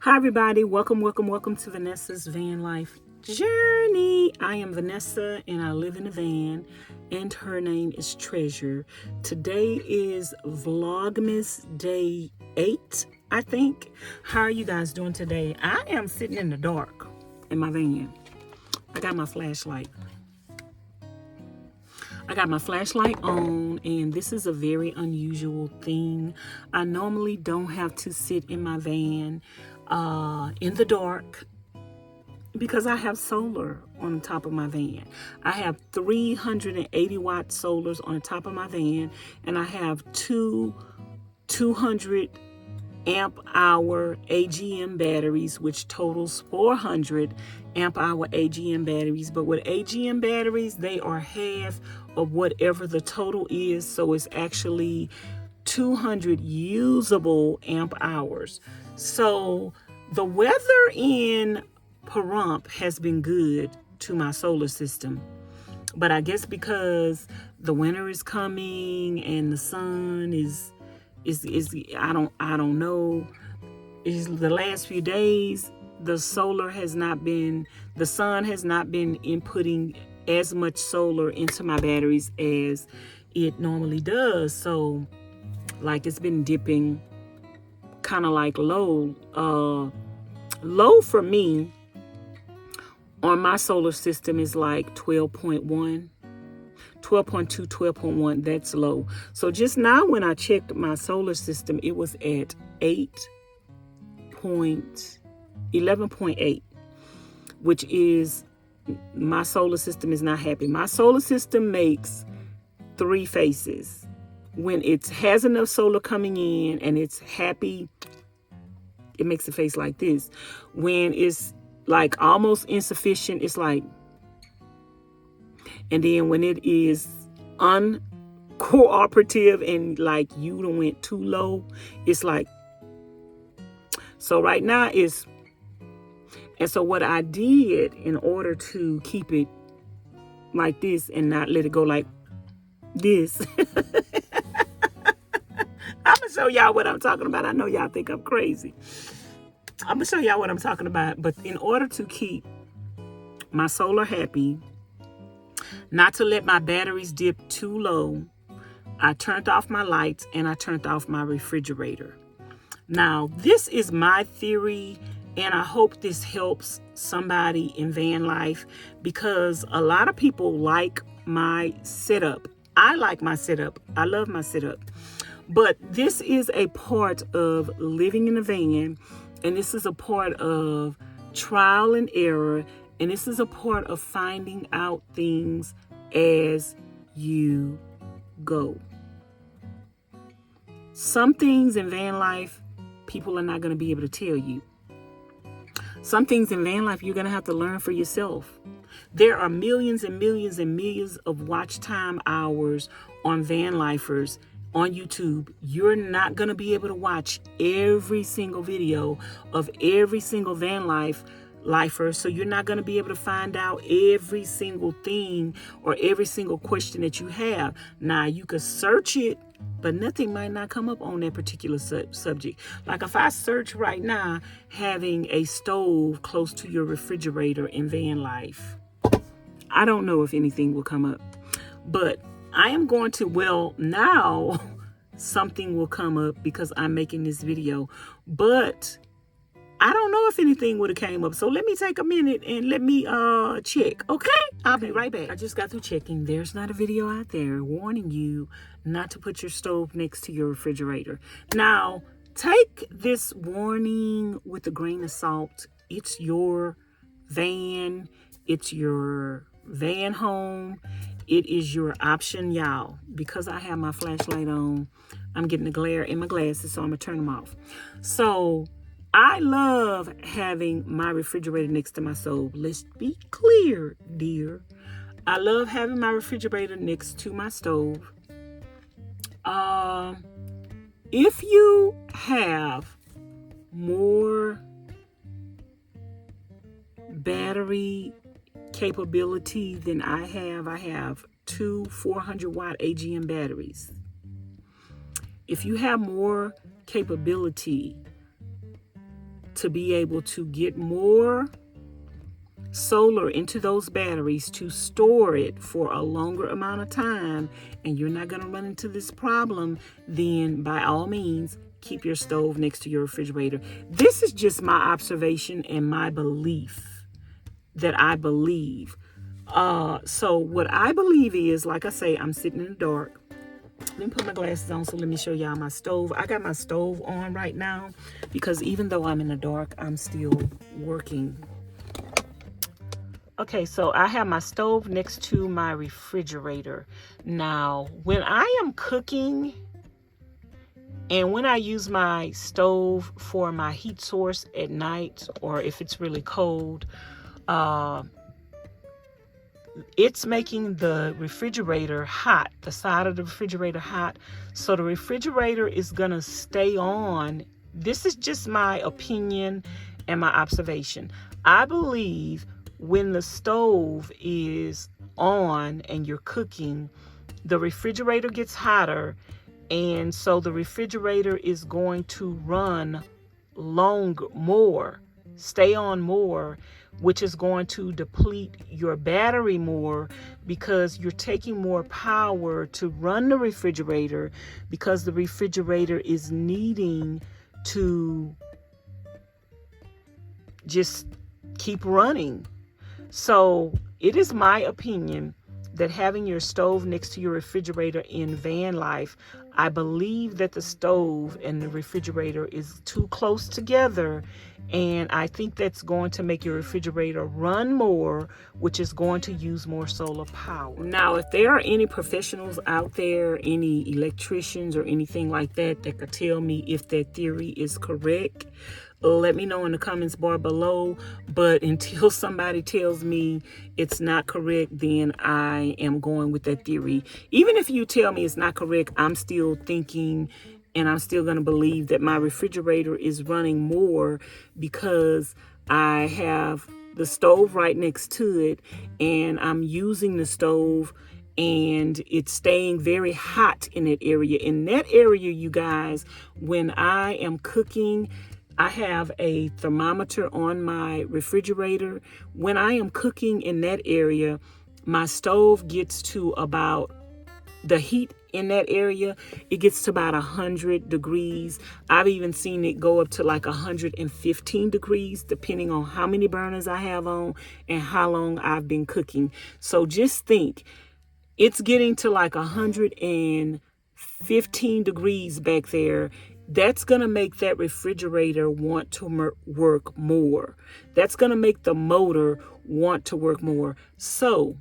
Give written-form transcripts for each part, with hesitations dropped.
Hi everybody, welcome to Vanessa's van life journey. I am Vanessa and I live in a van and her name is Treasure. Today is Vlogmas day 8, I think. How are you guys doing today? I am sitting in the dark in my van. I got my flashlight. On, and this is a very unusual thing. I normally don't have to sit in my van in the dark because I have solar on the top of my van. I have 380 watt solars on the top of my van, and I have two 200 amp hour AGM batteries, which totals 400 amp hour AGM batteries. But with AGM batteries, they are half of whatever the total is, so it's actually 200 usable amp hours. So the weather in Pahrump has been good to my solar system, but I guess because the winter is coming and the sun is I don't know, is the last few days the sun has not been inputting as much solar into my batteries as it normally does. So like it's been dipping kind of like low for me on my solar system is like 12.1, 12.2, 12.1. That's low. So just now when I checked my solar system, it was at 11.8, which is, my solar system is not happy. My solar system makes 3 faces. When it has enough solar coming in and it's happy, it makes a face like this. When it's like almost insufficient, it's like, and then when it is uncooperative and like you done went too low, it's like, so right now is, and so what I did in order to keep it like this and not let it go like this, I'm gonna show y'all what I'm talking about. I know y'all think I'm crazy. I'm gonna show y'all what I'm talking about. But in order to keep my solar happy, not to let my batteries dip too low, I turned off my lights and I turned off my refrigerator. Now, this is my theory, and I hope this helps somebody in van life, because a lot of people like my setup. I like my setup. I love my setup. But this is a part of living in a van, and this is a part of trial and error, and this is a part of finding out things as you go. Some things in van life, people are not going to be able to tell you. Some things in van life, you're going to have to learn for yourself. There are millions and millions and millions of watch time hours on Vanlifers on YouTube. You're not going to be able to watch every single video of every single van lifer, so you're not going to be able to find out every single thing or every single question that you have. Now, you could search it, but nothing might not come up on that particular subject. Like if I search right now, having a stove close to your refrigerator in van life, I don't know if anything will come up. But I am going to, well, now something will come up because I'm making this video. But I don't know if anything would have came up. So let me take a minute and let me check. Okay? I'll be right back. I just got through checking. There's not a video out there warning you not to put your stove next to your refrigerator. Now, take this warning with a grain of salt. It's your van. It's your van home. It is your option, y'all. Because I have my flashlight on, I'm getting the glare in my glasses, so I'm going to turn them off. So I love having my refrigerator next to my stove. Let's be clear, dear. I love having my refrigerator next to my stove. If you have more battery capability than I have 2 400 watt AGM batteries. If you have more capability to be able to get more solar into those batteries to store it for a longer amount of time, and you're not going to run into this problem, then by all means, keep your stove next to your refrigerator. This is just my observation and my belief that I believe. So what I believe is, like I say, I'm sitting in the dark. Let me put my glasses on, so let me show y'all my stove. I got my stove on right now because even though I'm in the dark, I'm still working. Okay, so I have my stove next to my refrigerator. Now, when I am cooking and when I use my stove for my heat source at night, or if it's really cold, it's making the refrigerator hot, the side of the refrigerator hot. So the refrigerator is gonna stay on. This is just my opinion and my observation. I believe when the stove is on and you're cooking, the refrigerator gets hotter, and so the refrigerator is going to run more, stay on more, which is going to deplete your battery more because you're taking more power to run the refrigerator, because the refrigerator is needing to just keep running. So it is my opinion that having your stove next to your refrigerator in van life, I believe that the stove and the refrigerator is too close together, and I think that's going to make your refrigerator run more, which is going to use more solar power. Now, if there are any professionals out there, any electricians or anything like that, that could tell me if that theory is correct, let me know in the comments bar below. But until somebody tells me it's not correct, then I am going with that theory. Even if you tell me it's not correct, I'm still thinking and I'm still going to believe that my refrigerator is running more because I have the stove right next to it, and I'm using the stove, and it's staying very hot in that area. In that area, you guys, when I am cooking, I have a thermometer on my refrigerator. When I am cooking in that area, my stove gets to about, the heat in that area, it gets to about 100 degrees. I've even seen it go up to like 115 degrees, depending on how many burners I have on and how long I've been cooking. So just think, it's getting to like 115 degrees back there. That's going to make that refrigerator want to work more. That's going to make the motor want to work more. So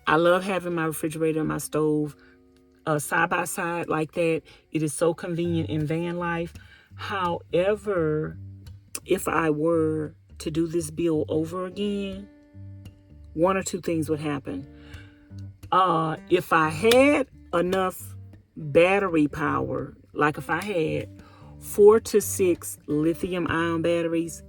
I love having my refrigerator and my stove side by side like that. It is so convenient in van life. However, if I were to do this build over again, one or two things would happen. If I had enough battery power, like if I had 4 to 6 lithium ion batteries,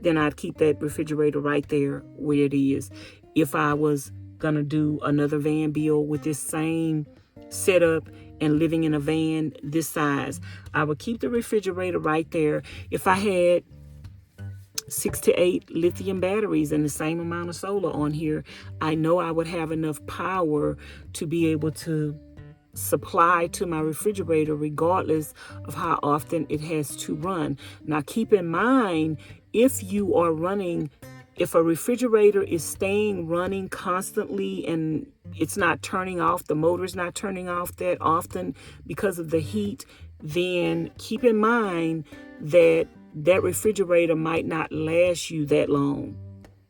then I'd keep that refrigerator right there where it is. If I was gonna do another van build with this same setup and living in a van this size, I would keep the refrigerator right there. If I had 6 to 8 lithium batteries and the same amount of solar on here, I know I would have enough power to be able to supply to my refrigerator regardless of how often it has to run. Now keep in mind, if you are running, if a refrigerator is staying running constantly and it's not turning off, the motor is not turning off that often because of the heat, then keep in mind that that refrigerator might not last you that long.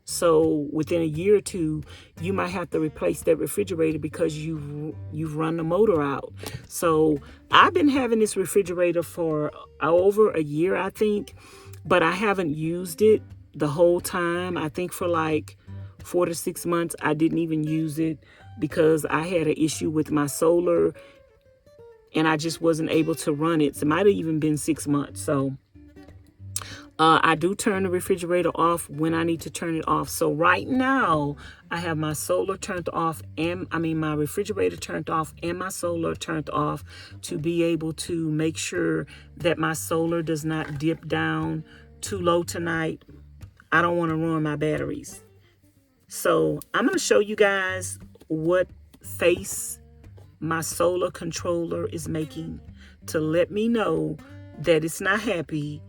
So within a year or two, you might have to replace that refrigerator because you've run the motor out. So I've been having this refrigerator for over a year, I think, but I haven't used it the whole time. I think for like 4 to 6 months, I didn't even use it because I had an issue with my solar and I just wasn't able to run it. So it might have even been 6 months. So I do turn the refrigerator off when I need to turn it off. So right now, I have my solar turned off and my refrigerator turned off and my solar turned off to be able to make sure that my solar does not dip down too low tonight. I don't want to ruin my batteries. So I'm going to show you guys what face my solar controller is making to let me know that it's not happy.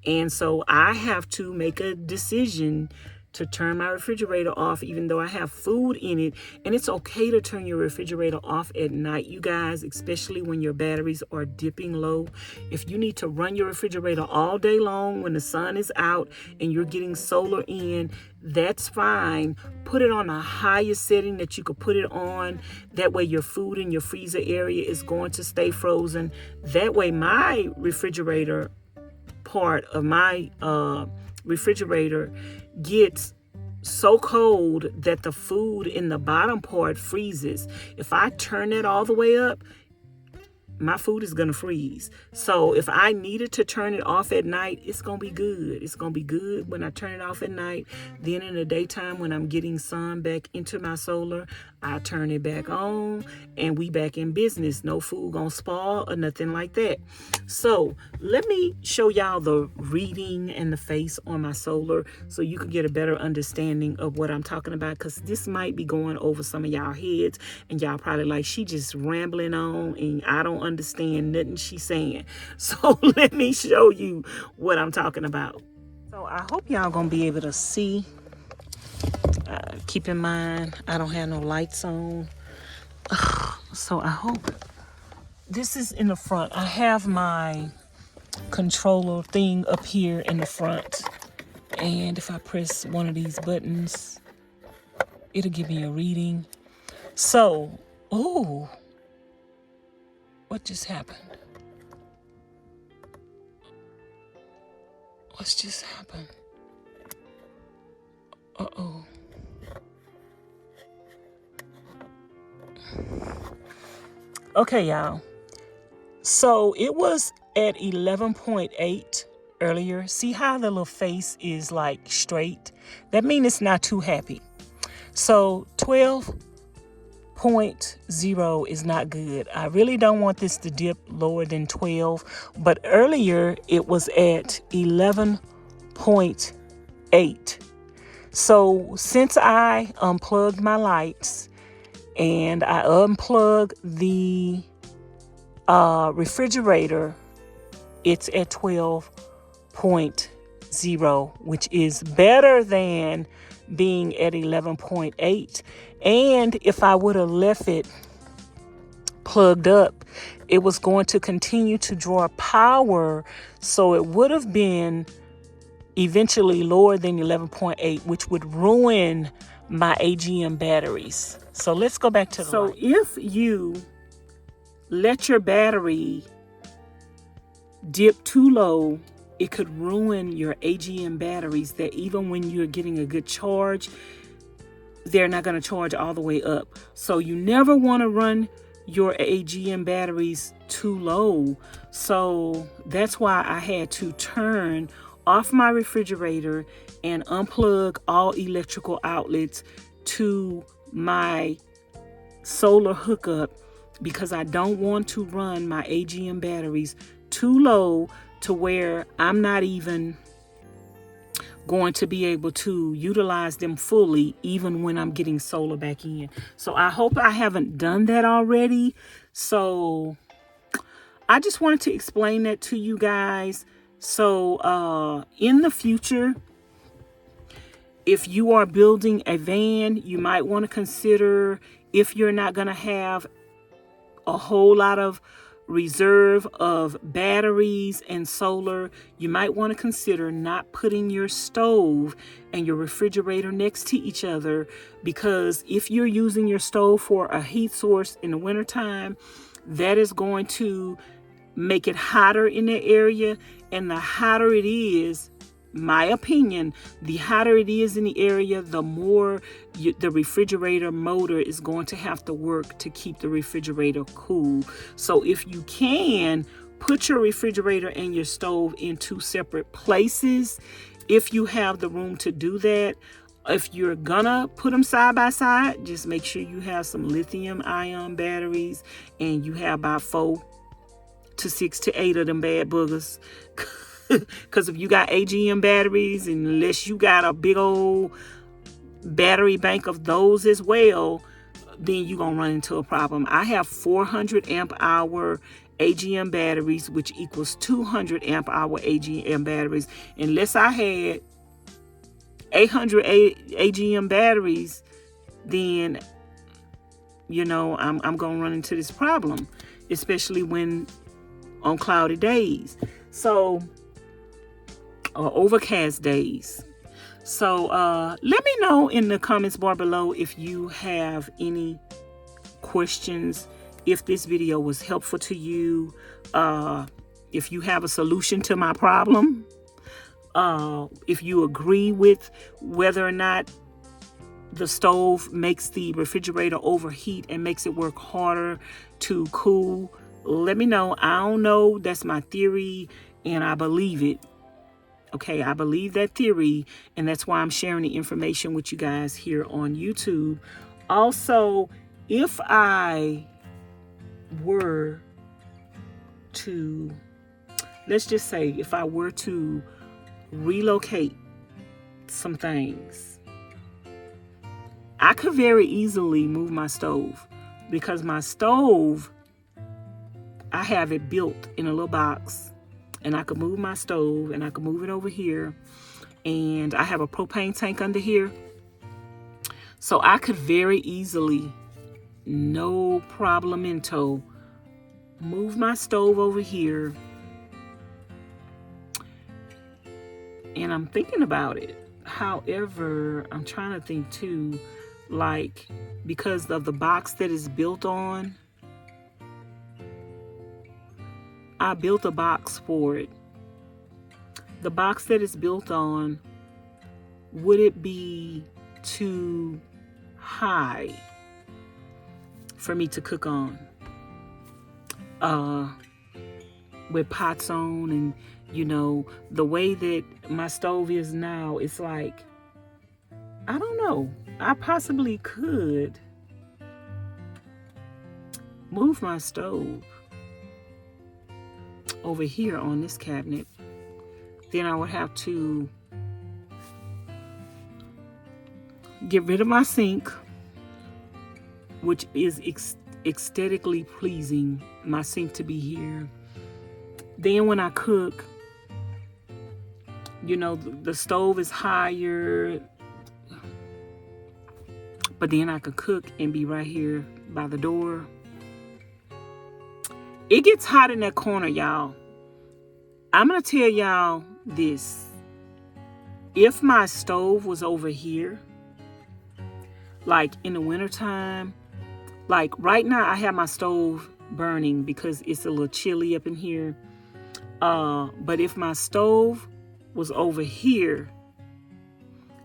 And so I have to make a decision to turn my refrigerator off, even though I have food in it. And it's okay to turn your refrigerator off at night, you guys, especially when your batteries are dipping low. If you need to run your refrigerator all day long when the sun is out and you're getting solar in, that's fine. Put it on the highest setting that you could put it on. That way your food in your freezer area is going to stay frozen. That way my refrigerator part of my refrigerator gets so cold that the food in the bottom part freezes. If I turn it all the way up, my food is going to freeze. So if I needed to turn it off at night, it's going to be good. It's going to be good when I turn it off at night. Then in the daytime, when I'm getting sun back into my solar, I turn it back on and we back in business. No food going to spoil or nothing like that. So let me show y'all the reading and the face on my solar so you can get a better understanding of what I'm talking about, because this might be going over some of y'all heads and y'all probably like, she just rambling on and I don't understand nothing she's saying. So let me show you what I'm talking about. So I hope y'all gonna be able to see. Keep in mind, I don't have no lights on. So I hope this is in the front. I have my controller thing up here in the front. And if I press one of these buttons, it'll give me a reading. So, oh, what just happened? What's just happened? Uh-oh. Okay, y'all. So it was at 11.8 earlier. See how the little face is like straight? That means it's not too happy. So 12.0 is not good. I really don't want this to dip lower than 12. But earlier it was at 11.8. So since I unplugged my lights and I unplugged the refrigerator, it's at 12.0, which is better than being at 11.8. And if I would have left it plugged up, it was going to continue to draw power, so it would have been eventually lower than 11.8, which would ruin my AGM batteries. So let's go back to the light. If you let your battery dip too low, it could ruin your AGM batteries, that even when you're getting a good charge, they're not going to charge all the way up. So you never want to run your AGM batteries too low. So that's why I had to turn off my refrigerator and unplug all electrical outlets to my solar hookup, because I don't want to run my AGM batteries too low to where I'm not even going to be able to utilize them fully, even when I'm getting solar back in. So I hope I haven't done that already. So I just wanted to explain that to you guys. So in the future, if you are building a van, you might want to consider, if you're not going to have a whole lot of reserve of batteries and solar, you might want to consider not putting your stove and your refrigerator next to each other, because if you're using your stove for a heat source in the wintertime, that is going to make it hotter in the area. And the hotter it is, my opinion, the hotter it is in the area, the more the refrigerator motor is going to have to work to keep the refrigerator cool. So if you can, Put your refrigerator and your stove in 2 separate places if you have the room to do that. If you're gonna put them side by side, just make sure you have some lithium ion batteries and you have about 4 to 6 to 8 of them bad boogers. Because if you got AGM batteries, and unless you got a big old battery bank of those as well, then you're gonna run into a problem. I have 400 amp hour AGM batteries, which equals 200 amp hour AGM batteries. Unless I had 800 AGM batteries, then I'm gonna run into this problem, especially when on cloudy days, or overcast days. So let me know in the comments bar below if you have any questions, if this video was helpful to you, if you have a solution to my problem, if you agree with whether or not the stove makes the refrigerator overheat and makes it work harder to cool. Let me know. I don't know. That's my theory, and I believe it. Okay, I believe that theory, and that's why I'm sharing the information with you guys here on YouTube. Also, if I were to, let's just say, if I were to relocate some things, I could very easily move my stove, because my stove, I have it built in a little box, and I could move my stove and I could move it over here, and I have a propane tank under here, so I could very easily, no problemento, move my stove over here. And I'm thinking about it. However, I'm trying to think too, like, because of the box that is built on, I built a box for it. The box that is built on, would it be too high for me to cook on? With pots on, and the way that my stove is now, it's like, I don't know. I possibly could move my stove over here on this cabinet. Then I would have to get rid of my sink, which is aesthetically pleasing, my sink to be here. Then when I cook, the stove is higher, but then I could cook and be right here by the door. It gets hot in that corner, y'all. I'm going to tell y'all this. If my stove was over here, like in the wintertime, like right now I have my stove burning because it's a little chilly up in here. But if my stove was over here,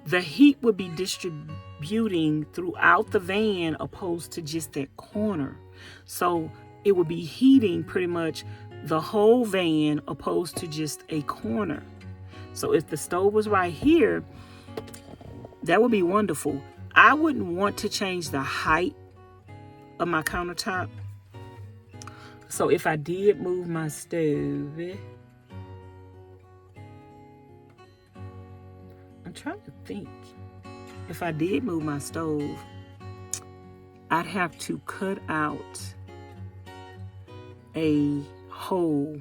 the heat would be distributing throughout the van opposed to just that corner. So it would be heating pretty much the whole van opposed to just a corner. So if the stove was right here, that would be wonderful. I wouldn't want to change the height of my countertop. So if I did move my stove, I'm trying to think. If I did move my stove, I'd have to cut out a hole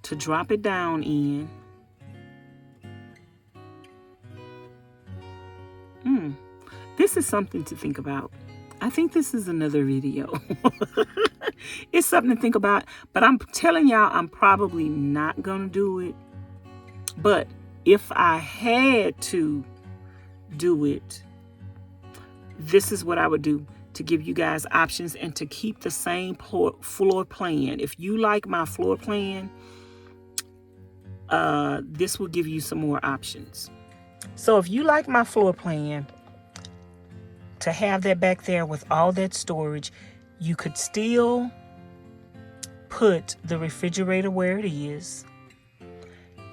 to drop it down in. This is something to think about. I think this is another video. It's something to think about, but I'm telling y'all, I'm probably not gonna do it. But if I had to do it, this is what I would do to give you guys options and to keep the same floor plan. If you like my floor plan, this will give you some more options. So if you like my floor plan, to have that back there with all that storage, you could still put the refrigerator where it is,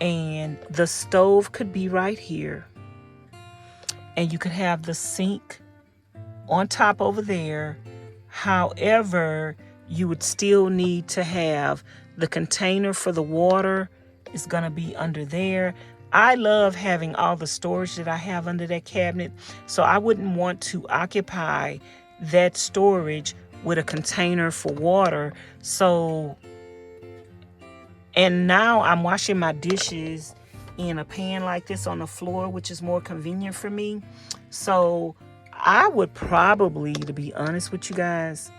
and the stove could be right here, and you could have the sink on top over there. However, you would still need to have the container for the water is going to be under there. I love having all the storage that I have under that cabinet, so I wouldn't want to occupy that storage with a container for water. So, and now I'm washing my dishes in a pan like this on the floor, which is more convenient for me. So I would probably, to be honest with you guys,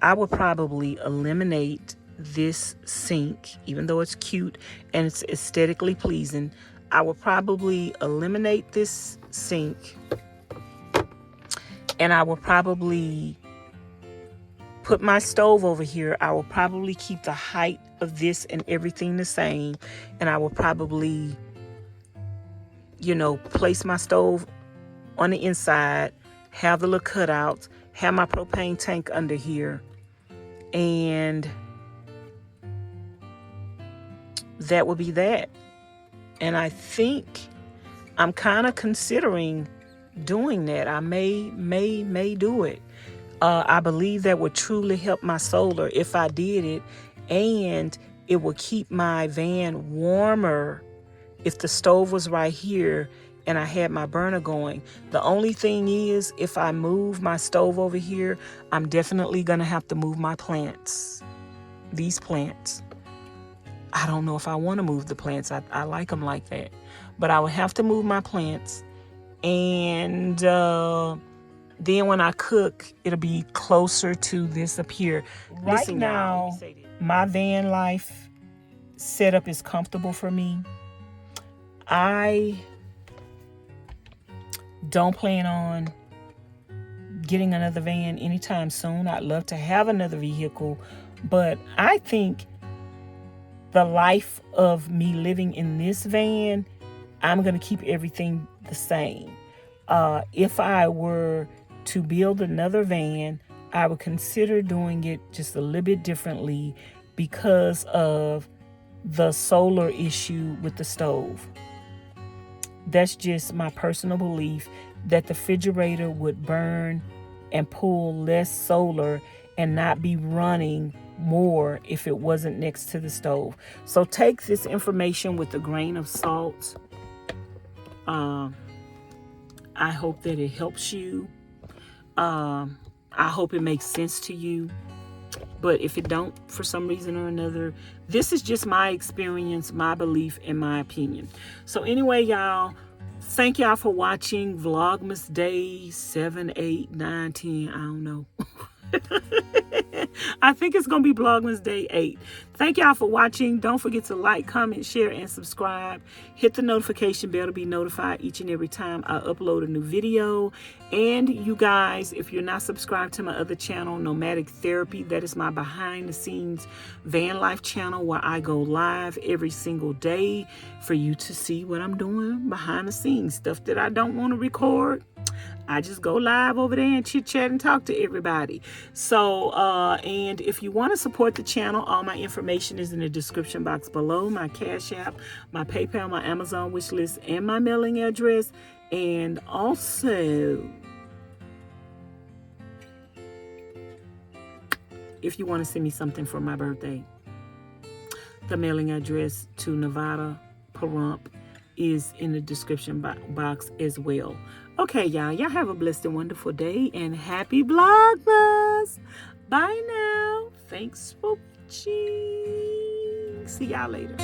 I would probably eliminate this sink, even though it's cute and it's aesthetically pleasing. I would probably eliminate this sink, and I would probably put my stove over here. I will probably keep the height of this and everything the same, and I will probably, place my stove on the inside, have the little cutouts, have my propane tank under here, and that would be that. And I think I'm kind of considering doing that. I may do it. I believe that would truly help my solar if I did it, and it would keep my van warmer if the stove was right here and I had my burner going. The only thing is, if I move my stove over here, I'm definitely going to have to move my plants. These plants. I don't know if I want to move the plants. I like them like that. But I would have to move my plants. And then when I cook, it'll be closer to this up here. Right now, my van life setup is comfortable for me. I don't plan on getting another van anytime soon. I'd love to have another vehicle, but I think the life of me living in this van, I'm going to keep everything the same. If I were to build another van, I would consider doing it just a little bit differently because of the solar issue with the stove. That's just my personal belief, that the refrigerator would burn and pull less solar and not be running more if it wasn't next to the stove. So take this information with a grain of salt. I hope that it helps you. I hope it makes sense to you. But if it don't, for some reason or another, this is just my experience, my belief, and my opinion. So anyway, y'all, thank y'all for watching Vlogmas Day 7, 8, 9, 10. I don't know. I think it's going to be Vlogmas Day 8. Thank y'all for watching. Don't forget to like, comment, share, and subscribe. Hit the notification bell to be notified each and every time I upload a new video. And you guys, if you're not subscribed to my other channel, Nomadic Therapy, that is my behind the scenes van life channel where I go live every single day for you to see what I'm doing behind the scenes, stuff that I don't want to record. I just go live over there and chit chat and talk to everybody. So, and if you want to support the channel, all my information is in the description box below. My Cash App, my PayPal, my Amazon wish list, and my mailing address. And also, if you want to send me something for my birthday, the mailing address to Nevada, Pahrump, is in the description box as well. Okay, y'all have a blessed and wonderful day, and happy Vlogmas. Bye now. Thanks for watching. See y'all later.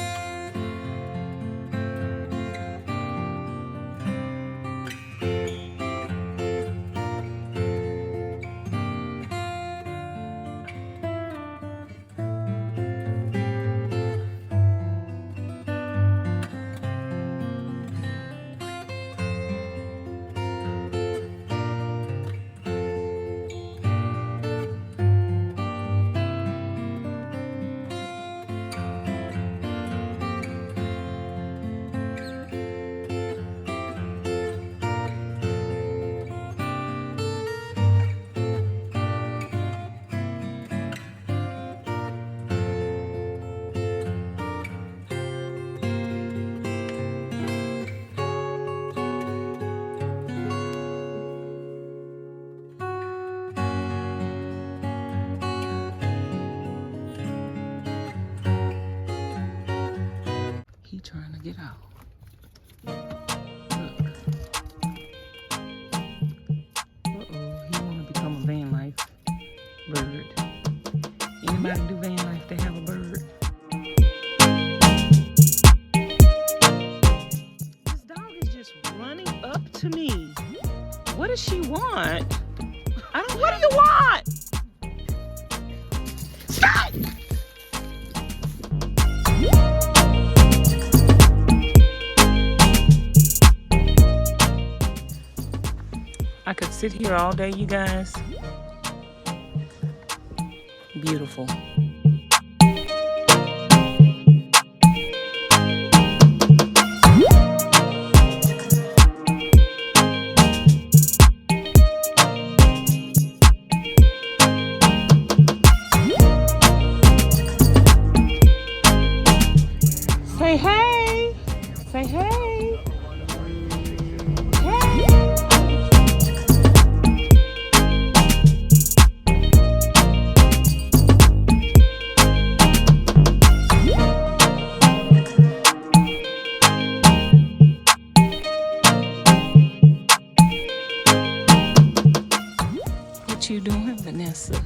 trying to get out. Look. Uh-oh, he want to become a van life bird. Anybody do van life that have a bird? This dog is just running up to me. What does she want? What do you want? Stop! I could sit here all day, you guys. Beautiful. Say hey. Say hey. Hey. What you doing, Vanessa?